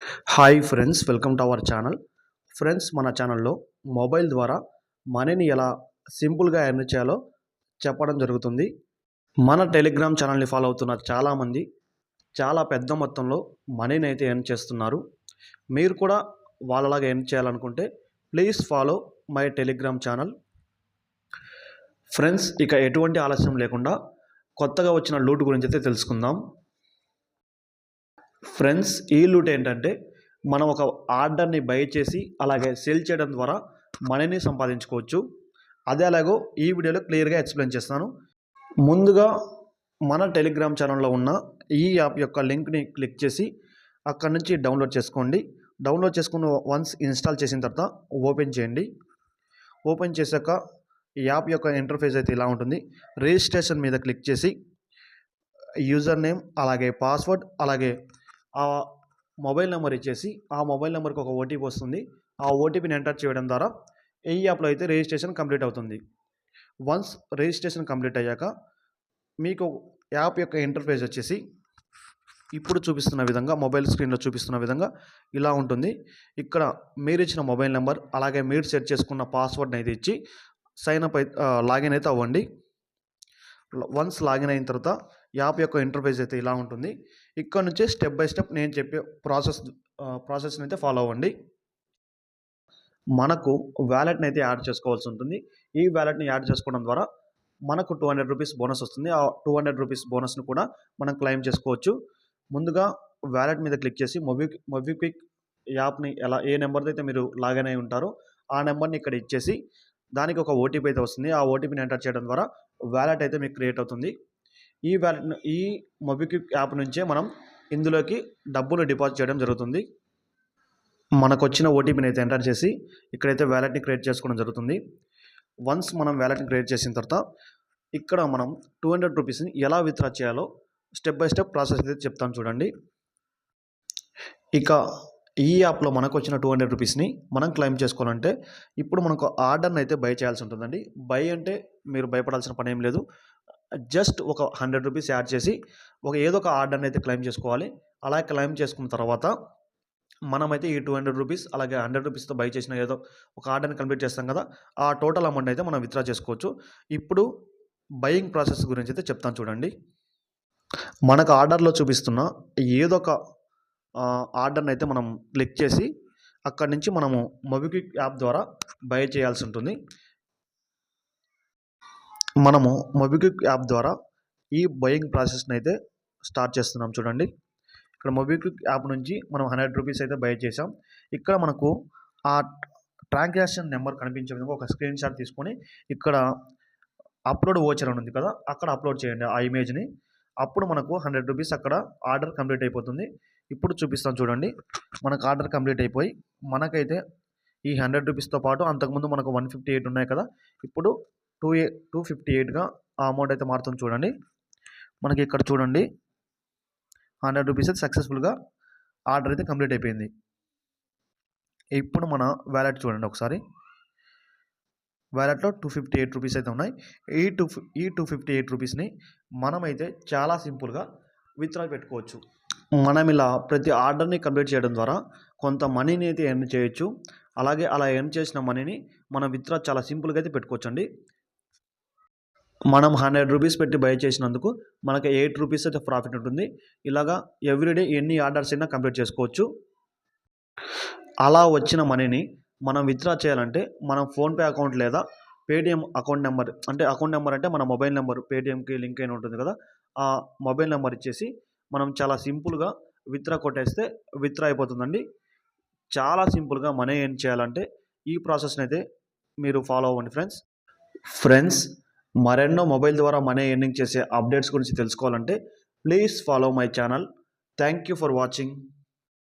Hi friends, welcome to our channel. Friends, మన ఛానల్లో mobile ద్వారా మనీని ఎలా సింపుల్గా ఎర్న్ చేయాలో చెప్పడం జరుగుతుంది. మన టెలిగ్రామ్ ఛానల్ని ఫాలో అవుతున్న చాలామంది చాలా పెద్ద మొత్తంలో మనీని అయితే ఎర్న్ చేస్తున్నారు. మీరు కూడా వాళ్ళలాగా ఎర్న్ చేయాలనుకుంటే please follow my Telegram channel. Friends, ఇక ఎటువంటి ఆలస్యం లేకుండా కొత్తగా వచ్చిన లూట్ గురించి అయితే తెలుసుకుందాం. ఫ్రెండ్స్, ఈ లూట్ ఏంటంటే మనం ఒక ఆర్డర్ని బై చేసి అలాగే సెల్ చేయడం ద్వారా మనీని సంపాదించుకోవచ్చు. అదే అలాగో ఈ వీడియోలో క్లియర్గా ఎక్స్ప్లెయిన్ చేస్తాను. ముందుగా మన టెలిగ్రామ్ ఛానల్లో ఉన్న ఈ యాప్ యొక్క లింక్ని క్లిక్ చేసి అక్కడ నుంచి డౌన్లోడ్ చేసుకోండి. డౌన్లోడ్ చేసుకున్న వన్స్ ఇన్స్టాల్ చేసిన తర్వాత ఓపెన్ చేయండి. ఓపెన్ చేశాక ఈ యాప్ యొక్క ఇంటర్ఫేస్ అయితే ఇలా ఉంటుంది. రిజిస్ట్రేషన్ మీద క్లిక్ చేసి యూజర్ నేమ్ అలాగే పాస్వర్డ్ అలాగే ఆ మొబైల్ నెంబర్ ఇచ్చేసి ఆ మొబైల్ నెంబర్కి ఒక ఓటీపీ వస్తుంది. ఆ ఓటీపీని ఎంటర్ చేయడం ద్వారా ఈ యాప్లో అయితే రిజిస్ట్రేషన్ కంప్లీట్ అవుతుంది. వన్స్ రిజిస్ట్రేషన్ కంప్లీట్ అయ్యాక మీకు యాప్ యొక్క ఇంటర్ఫేస్ వచ్చేసి ఇప్పుడు చూపిస్తున్న విధంగా మొబైల్ స్క్రీన్లో చూపిస్తున్న విధంగా ఇలా ఉంటుంది. ఇక్కడ మీరు ఇచ్చిన మొబైల్ నెంబర్ అలాగే మీరు సెట్ చేసుకున్న పాస్వర్డ్ని అయితే ఇచ్చి సైన్ అప్ లాగిన్ అయితే అవ్వండి. వన్స్ లాగిన్ అయిన తర్వాత యాప్ యొక్క ఇంటర్ఫేస్ అయితే ఇలా ఉంటుంది. ఇక్కడ నుంచి స్టెప్ బై స్టెప్ నేను చెప్పే ప్రాసెస్ని అయితే ఫాలో అవ్వండి. మనకు వ్యాలెట్ని అయితే యాడ్ చేసుకోవాల్సి ఉంటుంది. ఈ వ్యాలెట్ని యాడ్ చేసుకోవడం ద్వారా మనకు 200 రూపీస్ బోనస్ వస్తుంది. ఆ 200 రూపీస్ బోనస్ను కూడా మనం క్లెయిమ్ చేసుకోవచ్చు. ముందుగా వ్యాలెట్ మీద క్లిక్ చేసి మొబిక్విక్ యాప్ని ఏ నెంబర్తో అయితే మీరు లాగిన్ అయి ఉంటారో ఆ నెంబర్ని ఇక్కడ ఇచ్చేసి దానికి ఒక ఓటీపీ అయితే వస్తుంది. ఆ ఓటీపీని ఎంటర్ చేయడం ద్వారా వ్యాలెట్ అయితే మీకు క్రియేట్ అవుతుంది. ఈ మొబిక్విక్ యాప్ నుంచే మనం ఇందులోకి డబ్బులు డిపాజిట్ చేయడం జరుగుతుంది. మనకు వచ్చిన ఓటీపీని అయితే ఎంటర్ చేసి ఇక్కడైతే వ్యాలెట్ని క్రియేట్ చేసుకోవడం జరుగుతుంది. వన్స్ మనం వ్యాలెట్ని క్రియేట్ చేసిన తర్వాత ఇక్కడ మనం 200 రూపీస్ని ఎలా విత్డ్రా చేయాలో స్టెప్ బై స్టెప్ ప్రాసెస్ అయితే చెప్తాను చూడండి. ఇక ఈ యాప్లో మనకు వచ్చిన 200 రూపీస్ని మనం క్లెయిమ్ చేసుకోవాలంటే ఇప్పుడు మనకు ఆర్డర్ని అయితే బై చేయాల్సి ఉంటుందండి. బై అంటే మీరు భయపడాల్సిన పని ఏం లేదు. జస్ట్ ఒక 100 రూపీస్ యాడ్ చేసి ఏదో ఒక ఆర్డర్ని అయితే క్లెయిమ్ చేసుకోవాలి. అలా క్లెయిమ్ చేసుకున్న తర్వాత మనమైతే ఈ 200 రూపీస్ అలాగే 100 రూపీస్తో బై చేసిన ఏదో ఒక ఆర్డర్ని కంప్లీట్ చేస్తాం కదా, ఆ టోటల్ అమౌంట్ అయితే మనం విత్డ్రా చేసుకోవచ్చు. ఇప్పుడు బయింగ్ ప్రాసెస్ గురించి అయితే చెప్తాను చూడండి. మనకు ఆర్డర్లో చూపిస్తున్న ఏదో ఒక ఆర్డర్ని అయితే మనం క్లిక్ చేసి అక్కడి నుంచి మనము మొబిక్విక్ యాప్ ద్వారా బై చేయాల్సి ఉంటుంది. మనము మొబిక్విక్ యాప్ ద్వారా ఈ బయింగ్ ప్రాసెస్ని అయితే స్టార్ట్ చేస్తున్నాం చూడండి. ఇక్కడ మొబిక్విక్ యాప్ నుంచి మనం 100 రూపీస్ అయితే బై చేసాం. ఇక్కడ మనకు ఆ ట్రాన్సాక్షన్ నెంబర్ కనిపించే విధంగా ఒక స్క్రీన్ షాట్ తీసుకొని ఇక్కడ అప్లోడ్ వోచర్ అని ఉంది కదా, అక్కడ అప్లోడ్ చేయండి ఆ ఇమేజ్ని. అప్పుడు మనకు 100 రూపీస్ అక్కడ ఆర్డర్ కంప్లీట్ అయిపోతుంది. ఇప్పుడు చూపిస్తాను చూడండి. మనకు ఆర్డర్ కంప్లీట్ అయిపోయి మనకైతే ఈ 100 రూపీస్తో పాటు అంతకుముందు మనకు 158 ఉన్నాయి కదా, ఇప్పుడు 258గా ఆ అమౌంట్ అయితే మారుతుంది చూడండి. మనకి ఇక్కడ చూడండి 100 రూపీస్ అయితే సక్సెస్ఫుల్గా ఆర్డర్ అయితే కంప్లీట్ అయిపోయింది. ఇప్పుడు మన వ్యాలెట్ చూడండి ఒకసారి. వ్యాలెట్లో 258 రూపీస్ అయితే ఉన్నాయి. ఈ 258 రూపీస్ని మనమైతే చాలా సింపుల్గా విత్డ్రా పెట్టుకోవచ్చు. మనం ఇలా ప్రతి ఆర్డర్ని కంప్లీట్ చేయడం ద్వారా కొంత మనీని అయితే ఎర్న్ చేయొచ్చు. అలాగే అలా ఎర్న్ చేసిన మనీని మనం విత్డ్రా చాలా సింపుల్గా అయితే పెట్టుకోవచ్చండి. మనం 100 రూపీస్ పెట్టి బై చేసినందుకు మనకి 8 రూపీస్ అయితే ప్రాఫిట్ ఉంటుంది. ఇలాగా ఎవ్రీడే ఎన్ని ఆర్డర్స్ అయినా కంప్లీట్ చేసుకోవచ్చు. అలా వచ్చిన మనీని మనం విత్డ్రా చేయాలంటే మనం ఫోన్పే అకౌంట్ లేదా పేటిఎం అకౌంట్ నెంబర్ అంటే మన మొబైల్ నెంబర్ పేటిఎంకి లింక్ అయిన ఉంటుంది కదా, ఆ మొబైల్ నెంబర్ ఇచ్చేసి మనం చాలా సింపుల్గా విత్డ్రా కొట్టేస్తే విత్డ్రా అయిపోతుందండి. చాలా సింపుల్గా మనీ ఎర్న్ చేయాలంటే ఈ ప్రాసెస్ని అయితే మీరు ఫాలో అవ్వండి ఫ్రెండ్స్. మరెన్నో మొబైల్ ద్వారా మనీ ఎర్నింగ్ చేసే అప్డేట్స్ గురించి తెలుసుకోవాలంటే please follow my channel. Thank you for watching.